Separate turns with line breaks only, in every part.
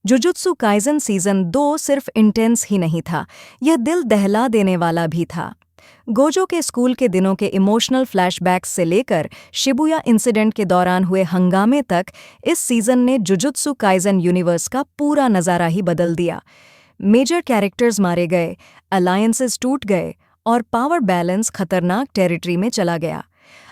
Jujutsu Kaisen season 2 सिर्फ intense ही नहीं था, यह दिल दहला देने वाला भी था। गोजो के स्कूल के दिनों के इमोशनल फ्लैशबैक्स से लेकर शिबुया इंसिडेंट के दौरान हुए हंगामे तक, इस सीजन ने जुजुत्सु काइजन यूनिवर्स का पूरा नज़ारा ही बदल दिया। मेजर कैरेक्टर्स मारे गए, अलायंसेस टूट गए और पावर बैलेंस खतरनाक टेरिटरी में चला गया।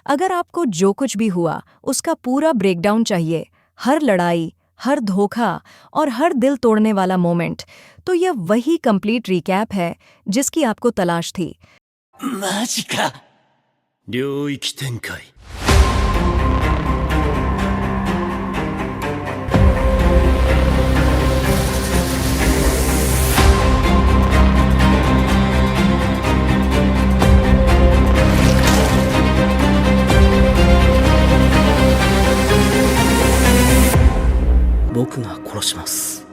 अगर आपको जो कुछ भी हुआ उसका पूरा ब्रेकडाउन चाहिए, हर लड़ाई, हर धोखा और हर दिल तोड़ने वाला मोमेंट, तो यह वही कंप्लीट रिकैप है जिसकी आपको तलाश थी।
マジか。領域展開。僕が殺します。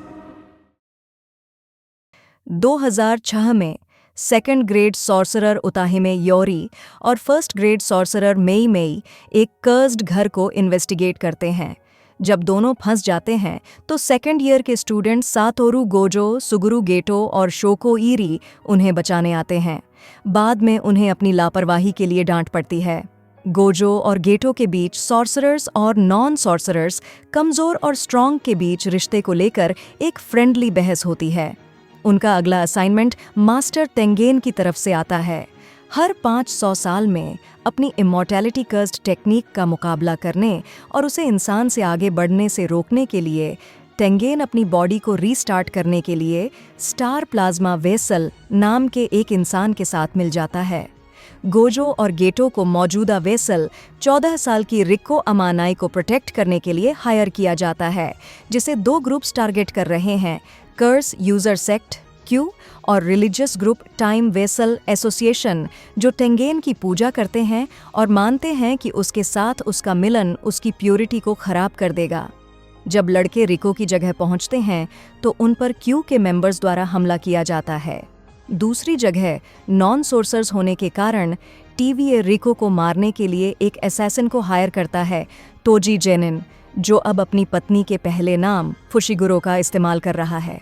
2006 में second grade sorcerer Utahime Iori और first grade sorcerer Mei Mei एक कर्स्ड घर को इन्वेस्टिगेट करते हैं। जब दोनों फंस जाते हैं तो सेकंड ईयर के स्टूडेंट सातोरू गोजो, सुगुरु गेटो और शोको ईरी उन्हें बचाने आते हैं। बाद में उन्हें अपनी लापरवाही के लिए डांट पड़ती है। गोजो और गेटो के बीच सॉर्सरर्स और नॉन सॉर्सरर्स, कमज़ोर और स्ट्रॉन्ग के बीच रिश्ते को लेकर एक फ्रेंडली बहस होती है। उनका अगला असाइनमेंट मास्टर तेंगेन की तरफ से आता है। हर 500 साल में अपनी इमॉर्टैलिटी कर्स्ड टेक्निक का मुकाबला करने और उसे इंसान से आगे बढ़ने से रोकने के लिए तेंगेन अपनी बॉडी को रीस्टार्ट करने के लिए स्टार प्लाज्मा वेसल नाम के एक इंसान के साथ मिल जाता है। गोजो और गेटो को मौजूदा वेसल 14 साल की रिको अमानाई को प्रोटेक्ट करने के लिए हायर किया जाता है, जिसे 2 ग्रुप्स टारगेट कर रहे हैं, कर्स यूजर सेक्ट क्यू और religious group time vessel association, जो टेंगेन की पूजा करते हैं और मानते हैं कि उसके साथ उसका मिलन उसकी प्योरिटी को खराब कर देगा। जब लड़के रिको की जगह पहुंचते हैं तो उन पर क्यू के मेंबर्स द्वारा हमला किया जाता है। दूसरी जगह नॉन सोर्सर्स होने के कारण टीवीए रिको को मारने के लिए एक असैसिन को हायर करता है, तोजी जेनिन, जो अब अपनी पत्नी के पहले नाम फुशिगुरो का इस्तेमाल कर रहा है।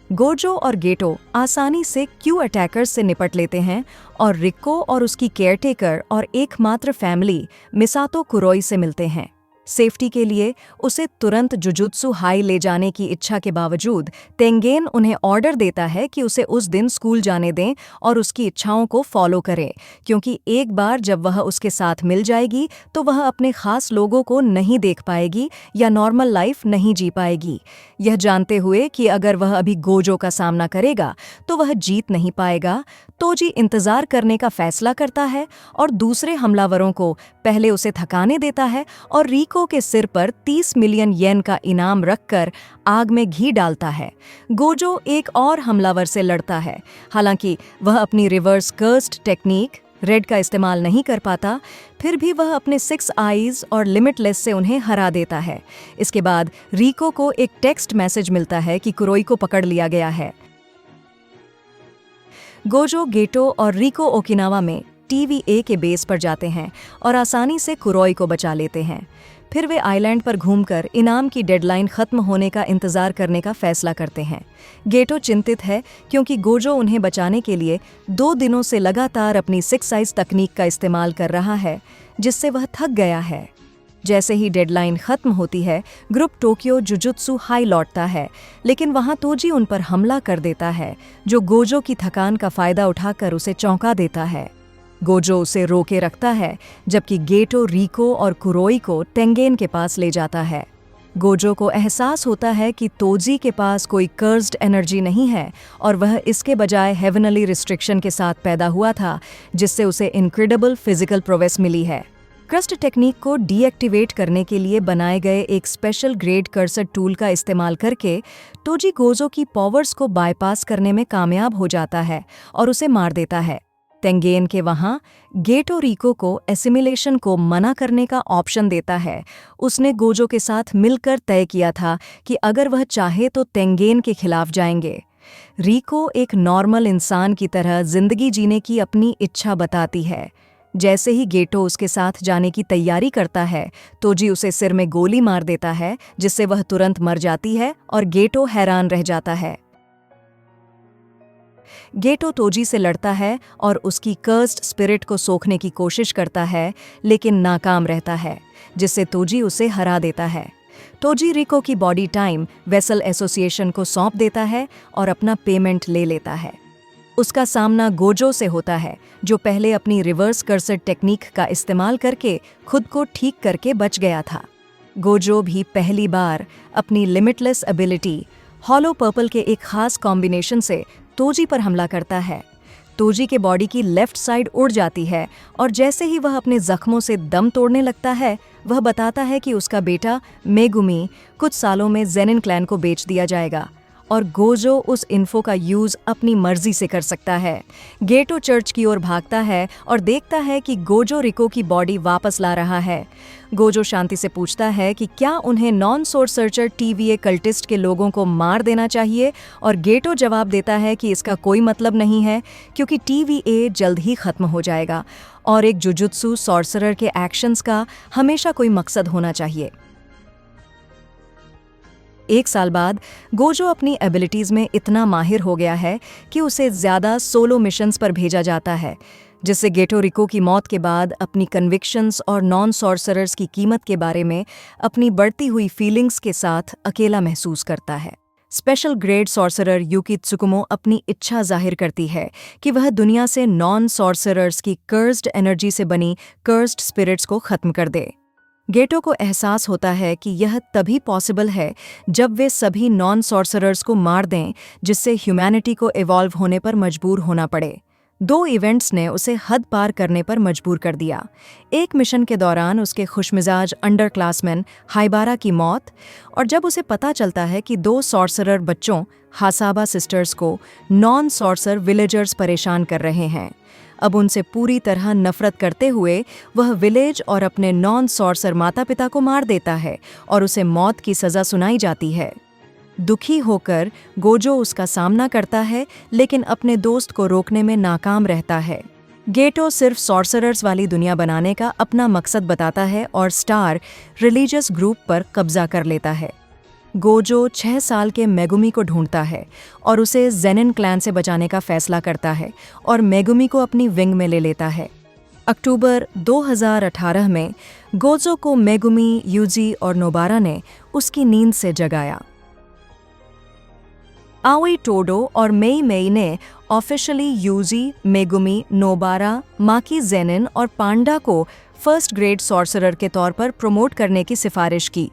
गोजो और गेटो आसानी से क्यू अटैकर्स से निपट लेते हैं और रिको और उसकी केयरटेकर और एकमात्र फैमिली मिसातो कुरोई से मिलते हैं। सेफ्टी के लिए उसे तुरंत जुजुत्सु हाई ले जाने की इच्छा के बावजूद तेंगेन उन्हें ऑर्डर देता है कि उसे उस दिन स्कूल जाने दें और उसकी इच्छाओं को फॉलो करें, क्योंकि एक बार जब वह उसके साथ मिल जाएगी तो वह अपने खास लोगों को नहीं देख पाएगी या नॉर्मल लाइफ नहीं जी पाएगी। यह जानते हुए कि अगर वह अभी गोजो का सामना करेगा तो वह जीत नहीं पाएगा, तोजी इंतजार करने का फैसला करता है और दूसरे हमलावरों को पहले उसे थकाने देता है और रिको के सिर पर 30 मिलियन येन का इनाम रखकर आग में घी डालता है। गोजो एक और हमलावर से लड़ता है। हालांकि वह अपनी रिवर्स कर्स्ड टेक्निक रेड का इस्तेमाल नहीं कर पाता, फिर भी वह अपने 6 आईज और लिमिटलेस से उन्हें हरा देता है। इसके बाद रिको को एक टेक्स्ट मैसेज मिलता है कि कुरोई को पकड़ लिया गया है। गोजो, गेटो और रिको ओकिनावा में TVA के बेस पर जाते हैं और आसानी से कुरोई को बचा लेते हैं। फिर वे आइलैंड पर घूमकर इनाम की डेडलाइन खत्म होने का इंतजार करने का फैसला करते हैं। गेटो चिंतित है क्योंकि गोजो उन्हें बचाने के लिए 2 दिनों से लगातार अपनी 6 साइज तकनीक का इस्तेमाल कर रहा है, जिससे वह थक गया है। जैसे ही डेडलाइन खत्म होती है, ग्रुप टोक्यो जुजुत्सु हाई लौटता है, लेकिन वहां तोजी उन पर हमला कर देता है, जो गोजो की थकान का फायदा उठाकर उसे चौंका देता है। गोजो उसे रोके रखता है, जबकि गेटो रिको और कुरोई को टेंगेन के पास ले जाता है। गोजो को एहसास होता है कि तोजी के पास कोई कर्स्ड एनर्जी नहीं है और वह इसके बजाय हेवनली रिस्ट्रिक्शन के साथ पैदा हुआ था, जिससे उसे इनक्रेडिबल फिजिकल प्रोवेस मिली है। क्रस्ट टेक्निक को डीएक्टिवेट करने के लिए बनाए गए एक स्पेशल ग्रेड कर्सर टूल का इस्तेमाल करके तोजी गोजो की पावर्स को बाईपास करने में कामयाब हो जाता है और उसे मार देता है। तेंगेन के वहां गेटो रिको को एसिमिलेशन को मना करने का ऑप्शन देता है। उसने गोजो के साथ मिलकर तय किया था कि अगर वह चाहे तो तेंगेन के खिलाफ जाएंगे। रिको एक नॉर्मल इंसान की तरह जिंदगी जीने की अपनी इच्छा बताती है। जैसे ही गेटो उसके साथ जाने की तैयारी करता है, तोजी उसे सिर में गोली मार देता है, जिससे वह तुरंत मर जाती है और गेटो हैरान रह जाता है। गेटो तोजी से लड़ता है और उसकी कर्स्ड स्पिरिट को सोखने की कोशिश करता है, लेकिन नाकाम रहता है, जिससे तोजी उसे हरा देता है। तोजी रिको की बॉडी टाइम वेसल एसोसिएशन को सौंप देता है और अपना पेमेंट ले लेता है। उसका सामना गोजो से होता है, जो पहले अपनी रिवर्स कर्सर टेक्निक का इस्तेमाल करके खुद को ठीक करके बच गया था। गोजो भी पहली बार अपनी लिमिटलेस एबिलिटी हॉलो पर्पल के एक खास कॉम्बिनेशन से तोजी पर हमला करता है। तोजी के बॉडी की लेफ्ट साइड उड़ जाती है और जैसे ही वह अपने जख्मों से दम तोड़ने लगता है, वह बताता है कि उसका बेटा मेगुमी कुछ सालों में जेनिन क्लैन को बेच दिया जाएगा और गोजो उस इन्फो का यूज अपनी मर्जी से कर सकता है। गेटो चर्च की ओर भागता है और देखता है कि गोजो रिको की बॉडी वापस ला रहा है। गोजो शांति से पूछता है कि क्या उन्हें non source searcher TVA cultist के लोगों को मार देना चाहिए, और गेटो जवाब देता है कि इसका कोई मतलब नहीं है, क्योंकि टीवीए जल्द ही खत्म हो जाएगा और एक जुजुत्सु सॉर्सरर के एक्शंस का हमेशा कोई मकसद होना चाहिए। 1 साल बाद गोजो अपनी एबिलिटीज में इतना माहिर हो गया है कि उसे ज्यादा सोलो मिशंस पर भेजा जाता है, जिससे गेटो रिको की मौत के बाद अपनी कन्विक्शंस और नॉन सॉर्सरर्स की कीमत के बारे में अपनी बढ़ती हुई फीलिंग्स के साथ अकेला महसूस करता है। स्पेशल ग्रेड सॉर्सरर यूकी त्सुकुमो अपनी इच्छा जाहिर करती है कि वह दुनिया से नॉन सॉर्सरर्स की कर्स्ड एनर्जी से बनी कर्स्ड स्पिरिट्स को खत्म कर दे। गेटो को एहसास होता है कि यह तभी पॉसिबल है जब वे सभी नॉन सॉर्सरर्स को मार दें, जिससे ह्यूमैनिटी को इवॉल्व होने पर मजबूर होना पड़े। 2 इवेंट्स ने उसे हद पार करने पर मजबूर कर दिया। एक मिशन के दौरान उसके खुशमिजाज अंडर क्लासमैन हाइबारा की मौत, और जब उसे पता चलता है कि 2 सॉर्सरर बच्चों हासाबा सिस्टर्स को नॉन सॉर्सर विलेजर्स परेशान कर रहे हैं। अब उनसे पूरी तरह नफरत करते हुए वह विलेज और अपने नॉन सॉर्सर माता पिता को मार देता है और उसे मौत की सज़ा सुनाई जाती है। दुखी होकर गोजो उसका सामना करता है, लेकिन अपने दोस्त को रोकने में नाकाम रहता है। गेटो सिर्फ सॉर्सरर्स वाली दुनिया बनाने का अपना मकसद बताता है और स्टार रिलीजियस ग्रुप पर कब्जा कर लेता है। गोजो 6 साल के मेगुमी को ढूंढता है और उसे जेनिन क्लैन से बचाने का फैसला करता है और मेगुमी को अपनी विंग में ले लेता है। अक्टूबर 2018 में गोजो को मेगुमी, यूजी और नोबारा ने उसकी नींद से जगाया। आओई टोडो और मेई मेई ने officially Yuji, Megumi, Nobara, Maki Zenin और पांडा को फर्स्ट ग्रेड सॉर्सरर के तौर पर प्रमोट करने की सिफारिश की।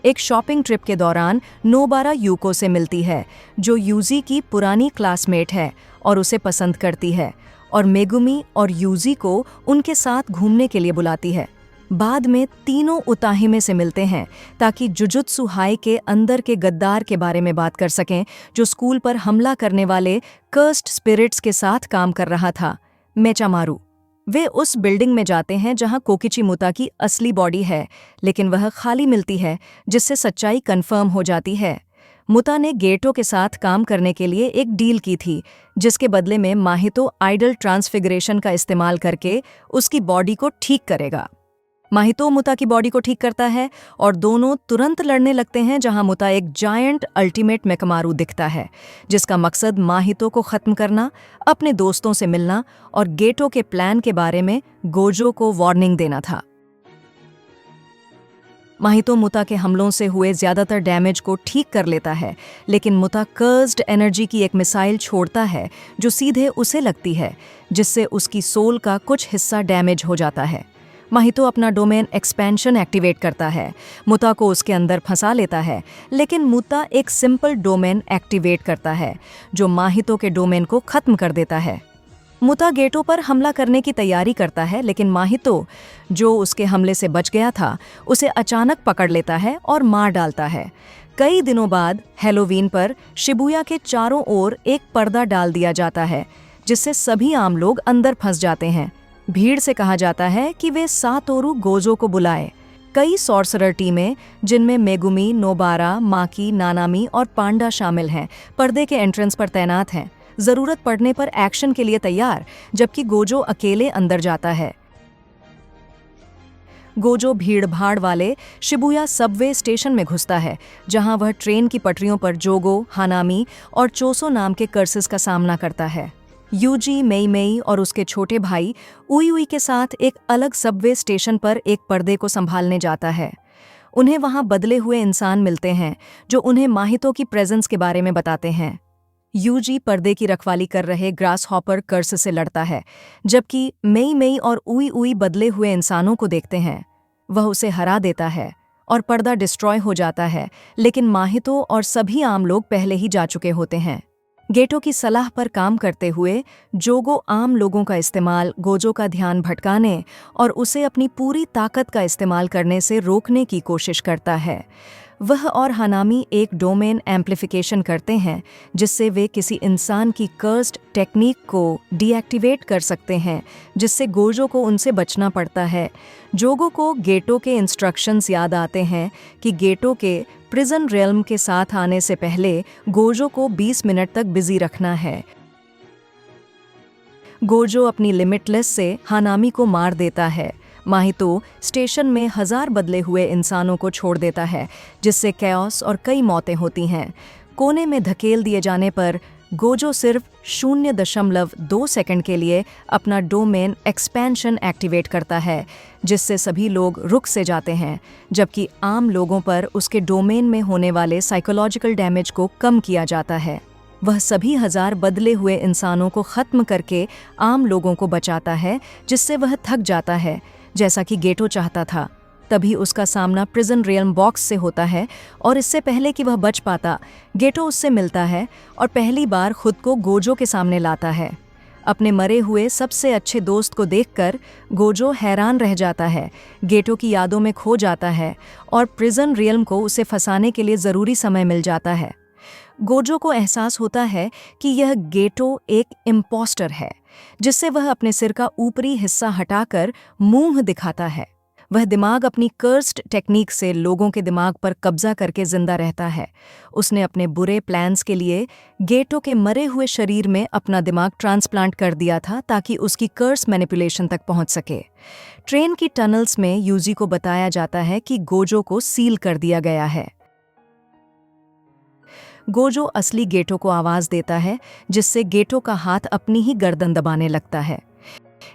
एक शॉपिंग ट्रिप के दौरान नोबारा यूको से मिलती है, जो यूजी की पुरानी क्लासमेट है और उसे पसंद करती है, और मेगुमी और यूजी को उनके साथ घूमने के लिए बुलाती है। बाद में तीनों उताहिमे से मिलते हैं ताकि जुजुत्सु हाई के अंदर के गद्दार के बारे में बात कर सकें, जो स्कूल पर हमला करने वाले कर्स्ड स्पिरिट्स के साथ काम कर रहा था, मेचामारू। वे उस बिल्डिंग में जाते हैं जहां कोकिची मुता की असली बॉडी है, लेकिन वह खाली मिलती है, जिससे सच्चाई कंफर्म हो जाती है। मुता ने गेटो के साथ काम करने के लिए एक डील की थी, जिसके बदले में माहितो आइडल ट्रांसफिगरेशन का इस्तेमाल करके उसकी बॉडी को ठीक करेगा। माहितो मुता की बॉडी को ठीक करता है और दोनों तुरंत लड़ने लगते हैं, जहां मुता एक जायंट अल्टीमेट मेकमारू दिखता है, जिसका मकसद माहितो को खत्म करना, अपने दोस्तों से मिलना और गेटो के प्लान के बारे में गोजो को वार्निंग देना था। माहितो मुता के हमलों से हुए ज्यादातर डैमेज को ठीक कर लेता है, लेकिन मुता कर्स्ड एनर्जी की एक मिसाइल छोड़ता है जो सीधे उसे लगती है, जिससे उसकी सोल का कुछ हिस्सा डैमेज हो जाता है। माहितो अपना डोमेन एक्सपेंशन एक्टिवेट करता है, मुता को उसके अंदर फंसा लेता है, लेकिन मुता एक सिंपल डोमेन एक्टिवेट करता है जो माहितो के डोमेन को खत्म कर देता है। मुता गेटो पर हमला करने की तैयारी करता है, लेकिन माहितो, जो उसके हमले से बच गया था, उसे अचानक पकड़ लेता है और मार डालता है। कई दिनों बाद हैलोवीन पर शिबुया के चारों ओर एक पर्दा डाल दिया जाता है, जिससे सभी आम लोग अंदर फंस जाते हैं। भीड़ से कहा जाता है कि वे सातोरु गोजो को बुलाए। कई सॉर्सरर टीमें, जिनमें मेगुमी, नोबारा, माकी, नानामी और पांडा शामिल हैं, पर्दे के एंट्रेंस पर तैनात हैं, जरूरत पड़ने पर एक्शन के लिए तैयार, जबकि गोजो अकेले अंदर जाता है। गोजो भीड़-भाड़ वाले शिबुया सबवे स्टेशन में घुसता है, जहां वह ट्रेन की पटरियों पर जोगो, हानामी और चोसो नाम के कर्सेस का सामना करता है। यूजी, मेई और उसके छोटे भाई उई उई के साथ एक अलग सबवे स्टेशन पर एक पर्दे को संभालने जाता है। उन्हें वहां बदले हुए इंसान मिलते हैं जो उन्हें माहितो की प्रेजेंस के बारे में बताते हैं। यूजी पर्दे की रखवाली कर रहे ग्रास हॉपर कर्स से लड़ता है, जबकि मेई और उई उई बदले हुए इंसानों को देखते हैं। वह उसे हरा देता है और पर्दा डिस्ट्रॉय हो जाता है, लेकिन माहितो और सभी आम लोग पहले ही जा चुके होते हैं। गेटो की सलाह पर काम करते हुए जोगो आम लोगों का इस्तेमाल गोजो का ध्यान भटकाने और उसे अपनी पूरी ताकत का इस्तेमाल करने से रोकने की कोशिश करता है। वह और हानामी एक डोमेन एम्प्लीफिकेशन करते हैं, जिससे वे किसी इंसान की कर्स्ड टेक्निक को डीएक्टिवेट कर सकते हैं, जिससे गोजो को उनसे बचना पड़ता है। जोगो को गेटो के इंस्ट्रक्शंस याद आते हैं कि गेटो के प्रिजन रेल्म के साथ आने से पहले गोजो को 20 मिनट तक बिजी रखना है। गोजो अपनी लिमिटलेस से हानामी को मार देता है। माहितो स्टेशन में 1000 बदले हुए इंसानों को छोड़ देता है, जिससे कैओस और कई मौतें होती हैं। कोने में धकेल दिए जाने पर गोजो सिर्फ 0.2 सेकंड के लिए अपना डोमेन एक्सपेंशन एक्टिवेट करता है, जिससे सभी लोग रुक से जाते हैं, जबकि आम लोगों पर उसके डोमेन में होने वाले साइकोलॉजिकल डैमेज को कम किया जाता है। वह सभी 1000 बदले हुए इंसानों को खत्म करके आम लोगों को बचाता है, जिससे वह थक जाता है, जैसा कि गेटो चाहता था। तभी उसका सामना प्रिजन रियल्म बॉक्स से होता है और इससे पहले कि वह बच पाता, गेटो उससे मिलता है और पहली बार खुद को गोजो के सामने लाता है। अपने मरे हुए सबसे अच्छे दोस्त को देखकर गोजो हैरान रह जाता है, गेटो की यादों में खो जाता है और प्रिजन रियल्म को उसे फंसाने के लिए ज़रूरी समय मिल जाता है। गोजो को एहसास होता है कि यह गेटो एक इम्पोस्टर है, जिससे वह अपने सिर का ऊपरी हिस्सा हटाकर मुंह दिखाता है। वह दिमाग अपनी कर्स्ड टेक्निक से लोगों के दिमाग पर कब्जा करके जिंदा रहता है। उसने अपने बुरे प्लान्स के लिए गेटो के मरे हुए शरीर में अपना दिमाग ट्रांसप्लांट कर दिया था, ताकि उसकी कर्स मैनिपुलेशन तक पहुंच सके। ट्रेन की टनल्स में यूजी को बताया जाता है कि गोजो को सील कर दिया गया है। गोजो असली गेटो को आवाज देता है, जिससे गेटो का हाथ अपनी ही गर्दन दबाने लगता है।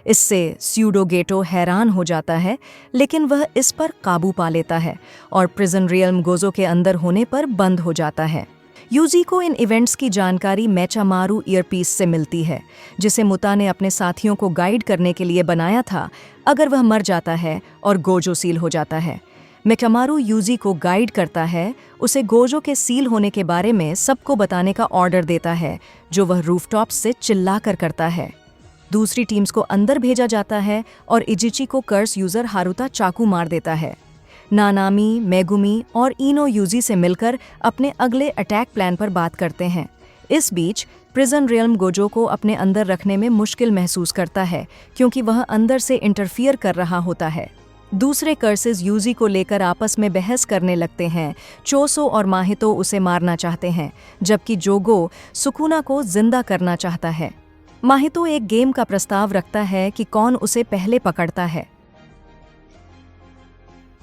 इससे स्यूडो गेटो हैरान हो जाता है, लेकिन वह इस पर काबू पा लेता है और प्रिजन रियल्म गोजो के अंदर होने पर बंद हो जाता है। यूजी को इन इवेंट्स की जानकारी मेचामारू ईयरपीस से मिलती है, जिसे मुता ने अपने साथियों को गाइड करने के लिए बनाया था अगर वह मर जाता है और गोजो सील हो जाता है। मेचामारू यूजी को गाइड करता है, उसे गोजो के सील होने के बारे में सबको बताने का ऑर्डर देता है, जो वह रूफटॉप से चिल्लाकर करता है। दूसरी टीम्स को अंदर भेजा जाता है और इजिची को कर्स यूजर हारुता चाकू मार देता है। नानामी, मेगुमी और इनो यूजी से मिलकर अपने अगले अटैक प्लान पर बात करते हैं। इस बीच प्रिजन रियल्म गोजो को अपने अंदर रखने में मुश्किल महसूस करता है, क्योंकि वह अंदर से इंटरफियर कर रहा होता है। दूसरे कर्सेस यूजी को लेकर आपस में बहस करने लगते हैं। चोसो और माहितो उसे मारना चाहते हैं, जबकि जोगो सुकुना को जिंदा करना चाहता है। माहितो एक गेम का प्रस्ताव रखता है कि कौन उसे पहले पकड़ता है।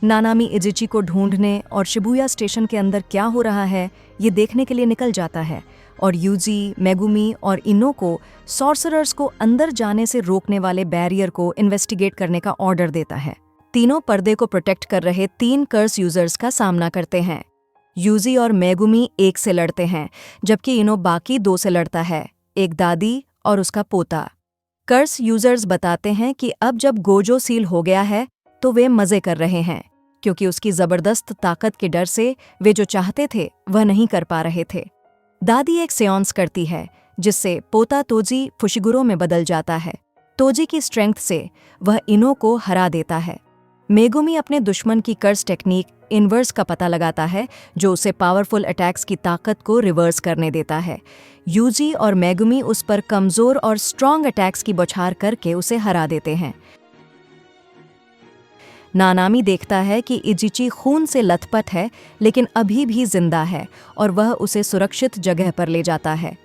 नानामी इजिची को ढूंढने और शिबुया स्टेशन के अंदर क्या हो रहा है ये देखने के लिए निकल जाता है, और यूजी, मेगुमी और इनो को सॉर्सरर्स को अंदर जाने से रोकने वाले बैरियर को इन्वेस्टिगेट करने का ऑर्डर देता है। तीनों पर्दे को प्रोटेक्ट कर रहे 3 कर्स यूजर्स का सामना करते हैं। यूजी और मेगुमी एक से लड़ते हैं, जबकि इनो बाकी 2 से लड़ता है, एक दादी और उसका पोता। कर्स यूजर्स बताते हैं कि अब जब गोजो सील हो गया है तो वे मजे कर रहे हैं, क्योंकि उसकी जबरदस्त ताकत के डर से वे जो चाहते थे वह नहीं कर पा रहे थे। दादी एक सेंस करती है, जिससे पोता तोजी फुशिगुरो में बदल जाता है। तोजी की स्ट्रेंथ से वह इनो को हरा देता है। मेगुमी अपने दुश्मन की कर्स टेक्निक इनवर्स का पता लगाता है, जो उसे पावरफुल अटैक्स की ताकत को रिवर्स करने देता है। यूजी और मेगुमी उस पर कमजोर और स्ट्रॉन्ग अटैक्स की बौछार करके उसे हरा देते हैं। नानामी देखता है कि इजिची खून से लथपथ है, लेकिन अभी भी जिंदा है, और वह उसे सुरक्षित जगह पर ले जाता है।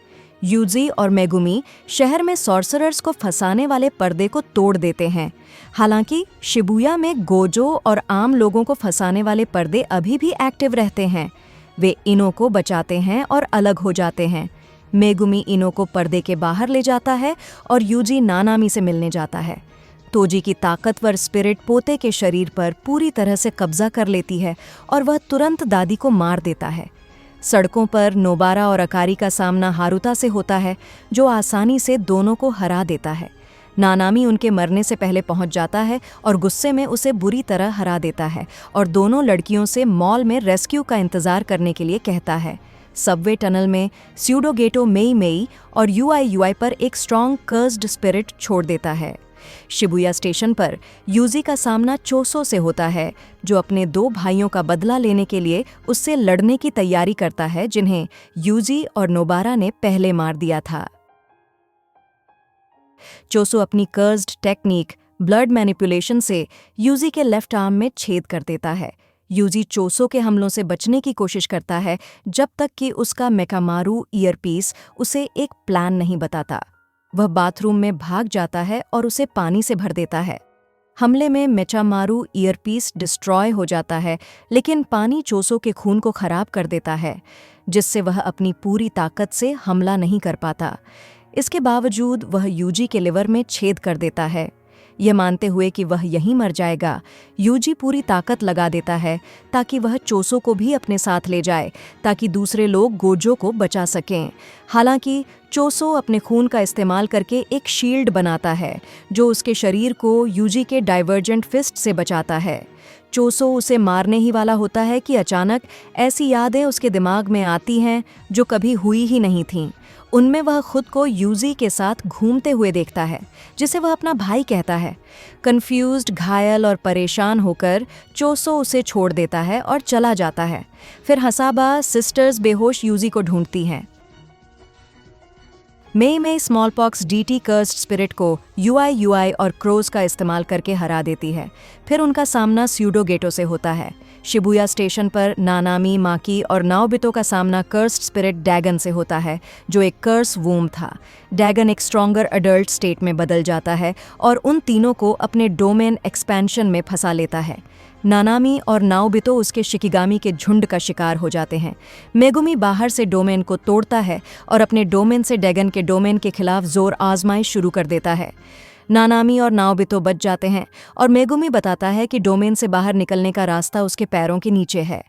यूजी और मेगुमी शहर में सॉर्सरर्स को फंसाने वाले पर्दे को तोड़ देते हैं। हालांकि शिबुया में गोजो और आम लोगों को फंसाने वाले पर्दे अभी भी एक्टिव रहते हैं। वे इनो को बचाते हैं और अलग हो जाते हैं। मेगुमी इनो को पर्दे के बाहर ले जाता है और यूजी नानामी से मिलने जाता है। तोजी की ताकतवर स्पिरिट पोते के शरीर पर पूरी तरह से कब्जा कर लेती है और वह तुरंत दादी को मार देता है। सड़कों पर नोबारा और अकारी का सामना हारुता से होता है, जो आसानी से दोनों को हरा देता है। नानामी उनके मरने से पहले पहुंच जाता है और गुस्से में उसे बुरी तरह हरा देता है और दोनों लड़कियों से मॉल में रेस्क्यू का इंतजार करने के लिए कहता है। सबवे टनल में स्यूडोगेटो मेई मेई और यूआई पर एक स्ट्रॉन्ग कर्स्ड स्पिरिट छोड़ देता है। शिबुया स्टेशन पर यूजी का सामना चोसो से होता है, जो अपने 2 भाइयों का बदला लेने के लिए उससे लड़ने की तैयारी करता है, जिन्हें यूजी और नोबारा ने पहले मार दिया था। चोसो अपनी कर्स्ड टेक्निक ब्लड मैनिपुलेशन से यूजी के लेफ्ट आर्म में छेद कर देता है। यूजी चोसो के हमलों से बचने की कोशिश करता है जब तक कि उसका मेकामारू ईयरपीस उसे एक प्लान नहीं बताता। वह बाथरूम में भाग जाता है और उसे पानी से भर देता है। हमले में मेचामारू ईयरपीस डिस्ट्रॉय हो जाता है, लेकिन पानी चोसो के खून को खराब कर देता है, जिससे वह अपनी पूरी ताकत से हमला नहीं कर पाता। इसके बावजूद वह यूजी के लिवर में छेद कर देता है। यह मानते हुए कि वह यहीं मर जाएगा, यूजी पूरी ताकत लगा देता है ताकि वह चोसो को भी अपने साथ ले जाए, ताकि दूसरे लोग गोजो को बचा सकें। हालांकि चोसो अपने खून का इस्तेमाल करके एक शील्ड बनाता है, जो उसके शरीर को यूजी के डाइवर्जेंट फिस्ट से बचाता है। चोसो उसे मारने ही वाला होता है कि अचानक ऐसी यादें उसके दिमाग में आती हैं जो कभी हुई ही नहीं थीं। उनमें वह खुद को यूजी के साथ घूमते हुए देखता है, जिसे वह अपना भाई कहता है। कंफ्यूज्ड, घायल और परेशान होकर चोसो उसे छोड़ देता है और चला जाता है। फिर हसाबा सिस्टर्स बेहोश यूजी को ढूंढती हैं। Mei Mei smallpox deity cursed spirit को यूआई और क्रोज का इस्तेमाल करके हरा देती है। फिर उनका सामना स्यूडोगेटो से होता है। शिबुया स्टेशन पर नानामी, माकी और नाओबितो का सामना कर्स्ड स्पिरिट डैगन से होता है, जो एक कर्स वूम था। डैगन एक स्ट्रॉन्गर अडल्ट स्टेट में बदल जाता है और उन तीनों को अपने डोमेन एक्सपेंशन में फंसा लेता है। नानामी और नाओबितो उसके शिकिगामी के झुंड का शिकार हो जाते हैं। मेगुमी बाहर से डोमेन को तोड़ता है और अपने डोमेन से डैगन के डोमेन के खिलाफ जोर आजमाइश शुरू कर देता है। नानामी और नाओबितो बच जाते हैं और मेगुमी बताता है कि डोमेन से बाहर निकलने का रास्ता उसके पैरों के नीचे है।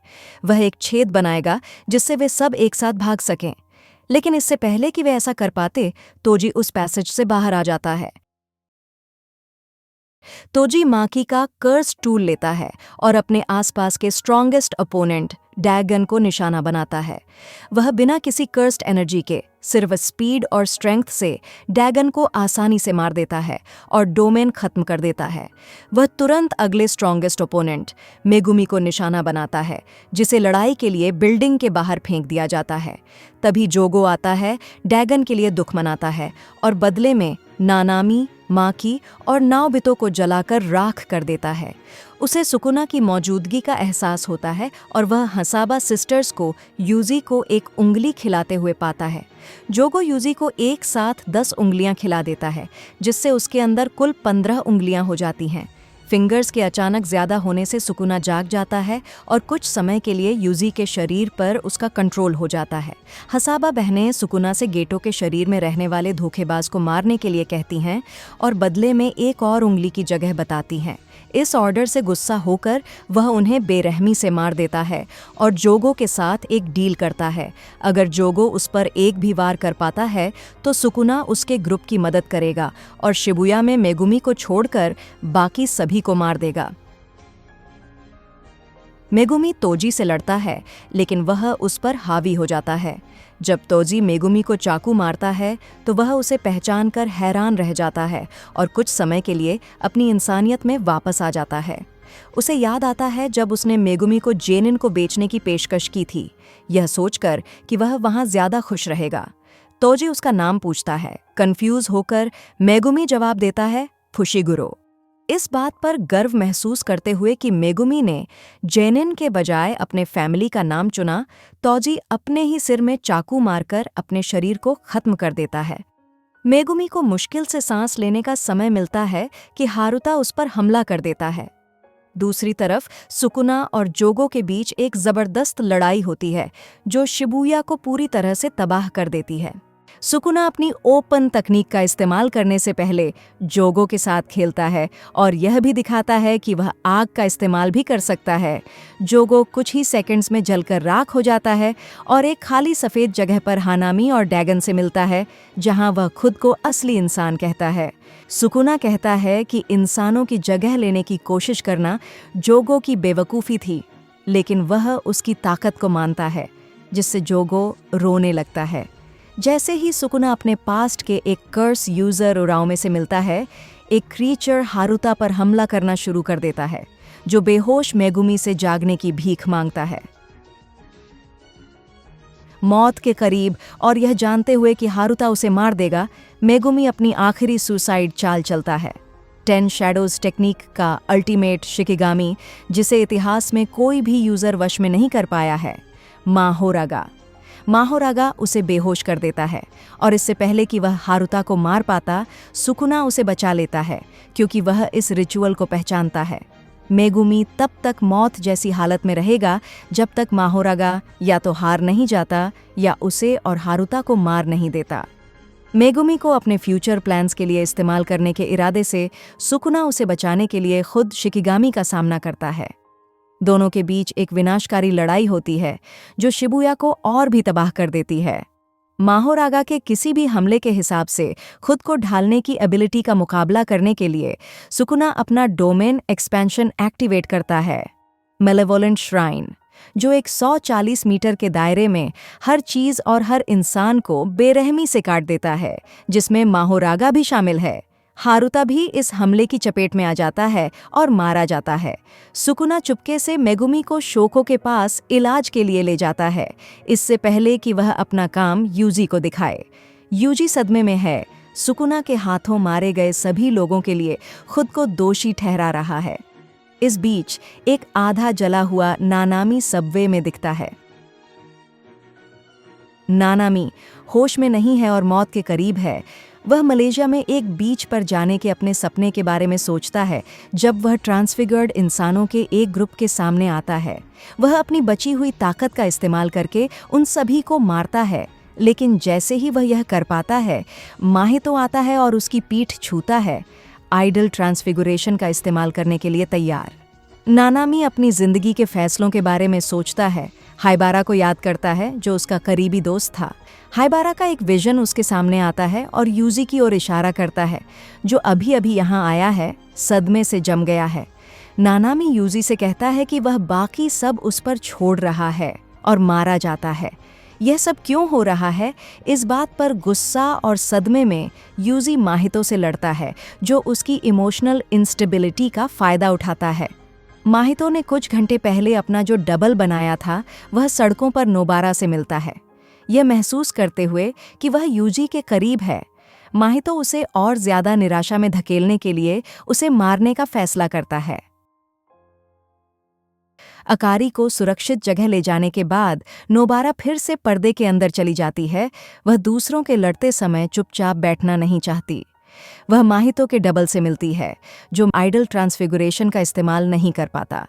वह एक छेद बनाएगा जिससे वे सब एक साथ भाग सकें। लेकिन इससे पहले कि वे ऐसा कर पाते, तोजी उस पैसेज से बाहर आ जाता है। तोजी माकी का कर्स टूल लेता है और अपने आसपास के स्ट्रॉन्गेस्ट अपोनेंट डैगन को निशाना बनाता है। वह बिना किसी कर्स्ड एनर्जी के सिर्फ स्पीड और स्ट्रेंथ से डैगन को आसानी से मार देता है और डोमेन खत्म कर देता है। वह तुरंत अगले स्ट्रॉन्गेस्ट ओपोनेंट मेगुमी को निशाना बनाता है, जिसे लड़ाई के लिए बिल्डिंग के बाहर फेंक दिया जाता है। तभी जोगो आता है, डैगन के लिए दुख मनाता है और बदले में नानामी, माकी और नाओबितो को जलाकर राख कर देता है। उसे सुकुना की मौजूदगी का एहसास होता है और वह हसाबा सिस्टर्स को यूजी को एक उंगली खिलाते हुए पाता है। जोगो यूजी को एक साथ 10 उंगलियां खिला देता है, जिससे उसके अंदर कुल 15 उंगलियां हो जाती हैं। फिंगर्स के अचानक ज्यादा होने से सुकुना जाग जाता है और कुछ समय के लिए यूजी के शरीर पर उसका कंट्रोल हो जाता है। हसाबा बहनें सुकुना से गेटो के शरीर में रहने वाले धोखेबाज को मारने के लिए कहती हैं और बदले में एक और उंगली की जगह बताती हैं। इस ऑर्डर से गुस्सा होकर वह उन्हें बेरहमी से मार देता है और जोगो के साथ एक डील करता है। अगर जोगो उस पर एक भी वार कर पाता है तो सुकुना उसके ग्रुप की मदद करेगा और शिबुया में मेगुमी को छोड़कर बाकी सभी को मार देगा। मेगुमी तोजी से लड़ता है, लेकिन वह उस पर हावी हो जाता है। जब तोजी मेगुमी को चाकू मारता है तो वह उसे पहचानकर हैरान रह जाता है और कुछ समय के लिए अपनी इंसानियत में वापस आ जाता है। उसे याद आता है जब उसने मेगुमी को जेनिन को बेचने की पेशकश की थी, यह सोचकर कि वह वहां ज्यादा खुश रहेगा। तोजी उसका नाम पूछता है। कंफ्यूज होकर मेगुमी जवाब देता है, फुशिगुरो। इस बात पर गर्व महसूस करते हुए कि मेगुमी ने जेनिन के बजाय अपने फैमिली का नाम चुना, तौजी अपने ही सिर में चाकू मारकर अपने शरीर को खत्म कर देता है। मेगुमी को मुश्किल से सांस लेने का समय मिलता है कि हारुता उस पर हमला कर देता है। दूसरी तरफ सुकुना और जोगो के बीच एक जबरदस्त लड़ाई होती है जो शिबुया को पूरी तरह से तबाह कर देती है। सुकुना अपनी ओपन तकनीक का इस्तेमाल करने से पहले जोगो के साथ खेलता है और यह भी दिखाता है कि वह आग का इस्तेमाल भी कर सकता है। जोगो कुछ ही सेकंड्स में जलकर राख हो जाता है और एक खाली सफ़ेद जगह पर हानामी और डैगन से मिलता है, जहां वह खुद को असली इंसान कहता है। सुकुना कहता है कि इंसानों की जगह लेने की कोशिश करना जोगो की बेवकूफ़ी थी, लेकिन वह उसकी ताकत को मानता है, जिससे जोगो रोने लगता है। जैसे ही सुकुना अपने पास्ट के एक कर्स यूजर उराव में से मिलता है, एक क्रीचर हारुता पर हमला करना शुरू कर देता है, जो बेहोश मेगुमी से जागने की भीख मांगता है। मौत के करीब और यह जानते हुए कि हारुता उसे मार देगा, मेगुमी अपनी आखिरी सुसाइड चाल चलता है। 10 शैडोज टेक्निक का अल्टीमेट शिकिगामी, जिसे इतिहास में कोई भी यूजर वश में नहीं कर पाया है, माहोरागा उसे बेहोश कर देता है और इससे पहले कि वह हारुता को मार पाता, सुकुना उसे बचा लेता है क्योंकि वह इस रिचुअल को पहचानता है। मेगुमी तब तक मौत जैसी हालत में रहेगा जब तक माहोरागा या तो हार नहीं जाता या उसे और हारुता को मार नहीं देता। मेगुमी को अपने फ्यूचर प्लान्स के लिए इस्तेमाल करने के इरादे से सुकुना उसे बचाने के लिए खुद शिकिगामी का सामना करता है। दोनों के बीच एक विनाशकारी लड़ाई होती है जो शिबुया को और भी तबाह कर देती है। माहोरागा के किसी भी हमले के हिसाब से खुद को ढालने की एबिलिटी का मुकाबला करने के लिए सुकुना अपना डोमेन एक्सपेंशन एक्टिवेट करता है, मेलेवोलेंट श्राइन, जो एक 140 मीटर के दायरे में हर चीज़ और हर इंसान को बेरहमी से काट देता है, जिसमें माहोरागा भी शामिल है। हारुता भी इस हमले की चपेट में आ जाता है और मारा जाता है। सुकुना चुपके से मेगुमी को शोको के पास इलाज के लिए ले जाता है, इससे पहले कि वह अपना काम यूजी को दिखाए। यूजी सदमे में है, सुकुना के हाथों मारे गए सभी लोगों के लिए खुद को दोषी ठहरा रहा है। इस बीच एक आधा जला हुआ नानामी सबवे में दिखता है। नानामी होश में नहीं है और मौत के करीब है। वह मलेशिया में एक बीच पर जाने के अपने सपने के बारे में सोचता है जब वह ट्रांसफिगर्ड इंसानों के एक ग्रुप के सामने आता है। वह अपनी बची हुई ताकत का इस्तेमाल करके उन सभी को मारता है, लेकिन जैसे ही वह यह कर पाता है, माहितो आता है और उसकी पीठ छूता है, आइडल ट्रांसफिगुरेशन का इस्तेमाल करने के लिए तैयार। नानामी अपनी जिंदगी के फैसलों के बारे में सोचता है, हाइबारा को याद करता है जो उसका करीबी दोस्त था। हाइबारा का एक विजन उसके सामने आता है और यूजी की ओर इशारा करता है, जो अभी अभी यहाँ आया है, सदमे से जम गया है। नानामी यूजी से कहता है कि वह बाकी सब उस पर छोड़ रहा है और मारा जाता है। यह सब क्यों हो रहा है, इस बात पर गुस्सा और सदमे में यूजी माहितो से लड़ता है, जो उसकी इमोशनल इंस्टेबिलिटी का फ़ायदा उठाता है। माहितो ने कुछ घंटे पहले अपना जो डबल बनाया था, वह सड़कों पर नोबारा से मिलता है। यह महसूस करते हुए कि वह यूजी के करीब है, माहितो उसे और ज़्यादा निराशा में धकेलने के लिए उसे मारने का फैसला करता है। अकारी को सुरक्षित जगह ले जाने के बाद नोबारा फिर से पर्दे के अंदर चली जाती है। वह दूसरों के लड़ते समय चुपचाप बैठना नहीं चाहती। वह माहितो के डबल से मिलती है, जो आइडल ट्रांसफिगुरेशन का इस्तेमाल नहीं कर पाता।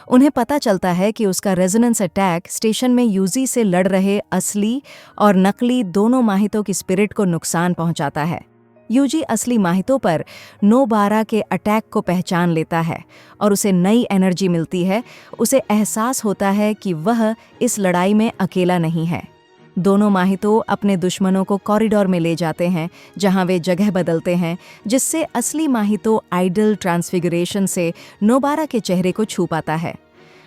उन्हें पता चलता है कि उसका रेजोनेंस अटैक स्टेशन में यूजी से लड़ रहे असली और नकली दोनों माहितो की स्पिरिट को नुकसान पहुंचाता है। यूजी असली माहितो पर नोबारा के अटैक को पहचान लेता है और उसे नई एनर्जी मिलती है। उसे एहसास होता है कि वह इस लड़ाई में अकेला नहीं है। दोनों माहितो अपने दुश्मनों को कॉरिडोर में ले जाते हैं, जहां वे जगह बदलते हैं, जिससे असली माहितो आइडल ट्रांसफिगुरेशन से नोबारा के चेहरे को छू पाता है।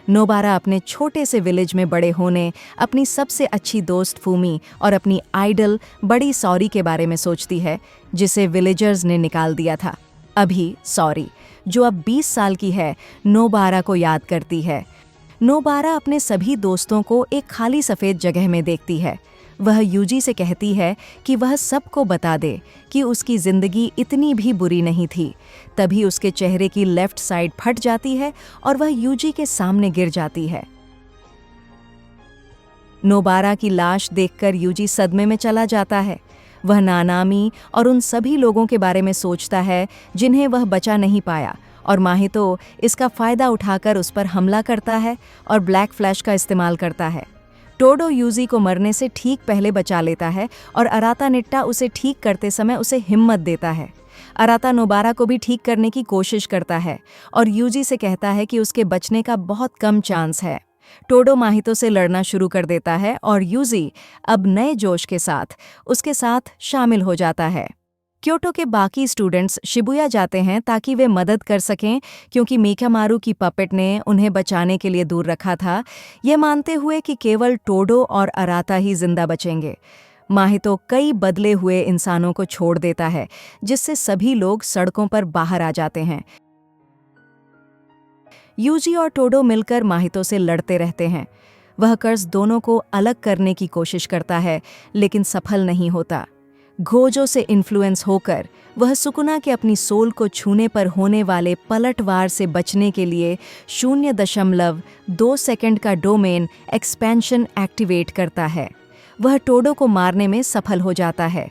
नोबारा अपने छोटे से विलेज में बड़े होने, अपनी सबसे अच्छी दोस्त फूमी और अपनी आइडल बड़ी सॉरी के बारे में सोचती है, जिसे विलेजर्स ने निकाल दिया था। अभी सॉरी, जो अब 20 साल की है, नोबारा को याद करती है। नोबारा अपने सभी दोस्तों को एक खाली सफ़ेद जगह में देखती है। वह यूजी से कहती है कि वह सबको बता दे कि उसकी जिंदगी इतनी भी बुरी नहीं थी। तभी उसके चेहरे की लेफ्ट साइड फट जाती है और वह यूजी के सामने गिर जाती है। नोबारा की लाश देखकर यूजी सदमे में चला जाता है। वह नानामी और उन सभी लोगों के बारे में सोचता है जिन्हें वह बचा नहीं पाया, और माहितो इसका फायदा उठाकर उस पर हमला करता है और ब्लैक फ्लैश का इस्तेमाल करता है। टोडो यूजी को मरने से ठीक पहले बचा लेता है और अराता निट्टा उसे ठीक करते समय उसे हिम्मत देता है। अराता नोबारा को भी ठीक करने की कोशिश करता है और यूजी से कहता है कि उसके बचने का बहुत कम चांस है। टोडो माहितो से लड़ना शुरू कर देता है और यूजी अब नए जोश के साथ उसके साथ शामिल हो जाता है। क्योटो के बाकी स्टूडेंट्स शिबुया जाते हैं ताकि वे मदद कर सकें, क्योंकि मीकामारू की पपेट ने उन्हें बचाने के लिए दूर रखा था, ये मानते हुए कि केवल टोडो और अराता ही जिंदा बचेंगे। माहितो कई बदले हुए इंसानों को छोड़ देता है, जिससे सभी लोग सड़कों पर बाहर आ जाते हैं। यूजी और टोडो मिलकर माहितो से लड़ते रहते हैं। वह कर्ज दोनों को अलग करने की कोशिश करता है, लेकिन सफल नहीं होता। गोजो से इन्फ्लुएंस होकर वह सुकुना के अपनी सोल को छूने पर होने वाले पलटवार से बचने के लिए 0.2 सेकंड का डोमेन एक्सपेंशन एक्टिवेट करता है। वह टोडो को मारने में सफल हो जाता है।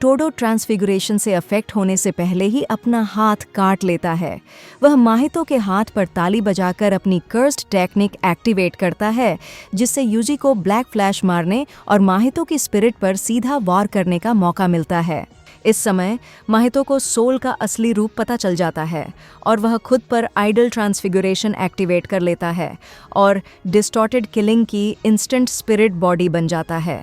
टोडो ट्रांसफिगुरेशन से अफेक्ट होने से पहले ही अपना हाथ काट लेता है। वह माहितो के हाथ पर ताली बजाकर अपनी कर्स्ड टेक्निक एक्टिवेट करता है, जिससे यूजी को ब्लैक फ्लैश मारने और माहितो की स्पिरिट पर सीधा वार करने का मौका मिलता है। इस समय माहितो को सोल का असली रूप पता चल जाता है और वह खुद पर आइडल ट्रांसफिगुरेशन एक्टिवेट कर लेता है और डिस्टॉर्टेड किलिंग की इंस्टेंट स्पिरिट बॉडी बन जाता है।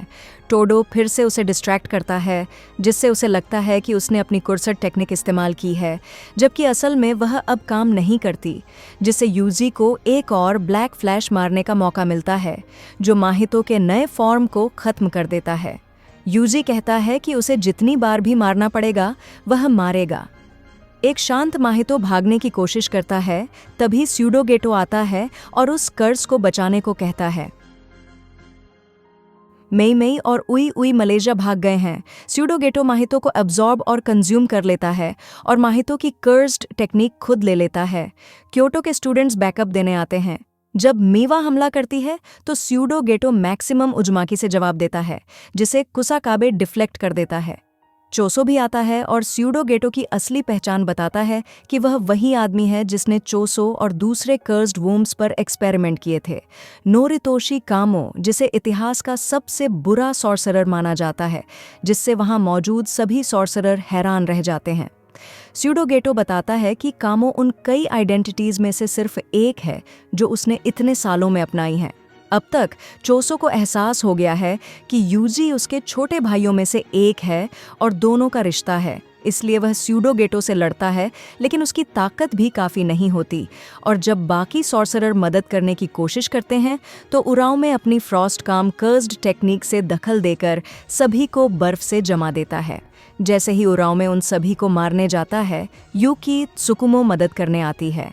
टोडो फिर से उसे डिस्ट्रैक्ट करता है, जिससे उसे लगता है कि उसने अपनी कुर्सट टेक्निक इस्तेमाल की है, जबकि असल में वह अब काम नहीं करती, जिससे यूजी को एक और ब्लैक फ्लैश मारने का मौका मिलता है, जो माहितो के नए फॉर्म को खत्म कर देता है। यूजी कहता है कि उसे जितनी बार भी मारना पड़ेगा वह मारेगा। एक शांत माहितो भागने की कोशिश करता है, तभी स्यूडोगेटो आता है और उस कर्ज को बचाने को कहता है। मेई मेई और उई उई मलेशिया भाग गए हैं। स्यूडोगेटो माहितो को अब्जॉर्ब और कंज्यूम कर लेता है और माहितो की कर्स्ड टेक्निक खुद ले लेता है। क्योटो के स्टूडेंट्स बैकअप देने आते हैं। जब मीवा हमला करती है तो स्यूडोगेटो मैक्सिमम उजमाकी से जवाब देता है, जिसे कुसाकाबे डिफ्लेक्ट कर देता है। चोसो भी आता है और स्यूडोगेटो की असली पहचान बताता है कि वह वही आदमी है जिसने चोसो और दूसरे कर्स्ड वूम्स पर एक्सपेरिमेंट किए थे। नोरितोशी कामो, जिसे इतिहास का सबसे बुरा सॉर्सरर माना जाता है, जिससे वहां मौजूद सभी सॉर्सरर हैरान रह जाते हैं। स्यूडोगेटो बताता है कि कामो उन कई आइडेंटिटीज में से सिर्फ एक है जो उसने इतने सालों में अपनाई हैं। अब तक चोसो को एहसास हो गया है कि यूजी उसके छोटे भाइयों में से एक है और दोनों का रिश्ता है, इसलिए वह स्यूडोगेटो से लड़ता है, लेकिन उसकी ताकत भी काफ़ी नहीं होती। और जब बाकी सॉर्सरर मदद करने की कोशिश करते हैं तो उराओ में अपनी फ्रॉस्ट काम कर्स्ड टेक्निक से दखल देकर सभी को बर्फ से जमा देता है। जैसे ही उराओ में उन सभी को मारने जाता है, यूकी त्सुकुमो मदद करने आती है।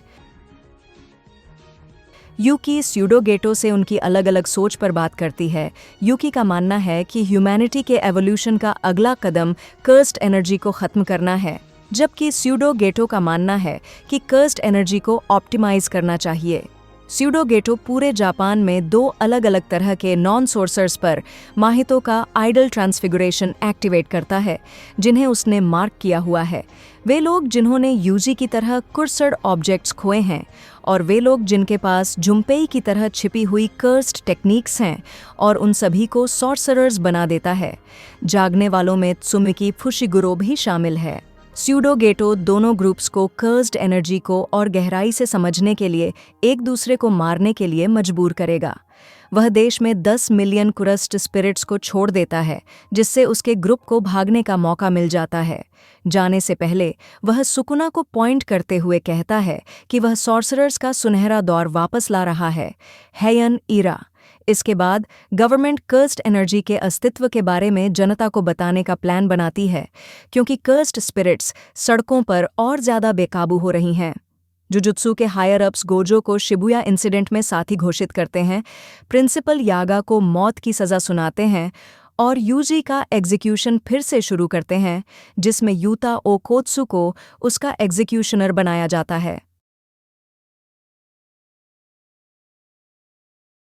यूकी स्यूडोगेटो से उनकी अलग अलग सोच पर बात करती है। यूकी का मानना है कि ह्यूमैनिटी के एवोल्यूशन का अगला कदम कर्स्ड एनर्जी को ख़त्म करना है, जबकि स्यूडोगेटो का मानना है कि कर्स्ड एनर्जी को ऑप्टिमाइज करना चाहिए। स्यूडोगेटो पूरे जापान में 2 अलग अलग तरह के नॉन सोर्सर्स पर माहितो का आइडल ट्रांसफिगुरेशन एक्टिवेट करता है, जिन्हें उसने मार्क किया हुआ है। वे लोग जिन्होंने यूजी की तरह कुर्सड ऑब्जेक्ट्स खोए हैं, और वे लोग जिनके पास जुम्पेई की तरह छिपी हुई कर्स्ड टेक्निक्स हैं, और उन सभी को सॉर्सरर्स बना देता है। जागने वालों में त्सुमिकी फुशिगुरो भी शामिल है। स्यूडोगेटो दोनों ग्रुप्स को कर्स्ड एनर्जी को और गहराई से समझने के लिए एक दूसरे को मारने के लिए मजबूर करेगा। वह देश में 10 मिलियन कुरस्ट स्पिरिट्स को छोड़ देता है, जिससे उसके ग्रुप को भागने का मौका मिल जाता है। जाने से पहले वह सुकुना को पॉइंट करते हुए कहता है कि वह सॉर्सरर्स का सुनहरा दौर वापस ला रहा है, हेयन ईरा। इसके बाद गवर्नमेंट कर्स्ड एनर्जी के अस्तित्व के बारे में जनता को बताने का प्लान बनाती है, क्योंकि कर्स्ड स्पिरिट्स सड़कों पर और ज़्यादा बेकाबू हो रही हैं। जुजुत्सु के हायर अप्स गोजो को शिबुया इंसिडेंट में साथी घोषित करते हैं, प्रिंसिपल यागा को मौत की सज़ा सुनाते हैं और यूजी का एग्जीक्यूशन फिर से शुरू करते हैं, जिसमें यूता ओकोत्सु को उसका एग्जीक्यूशनर बनाया जाता है।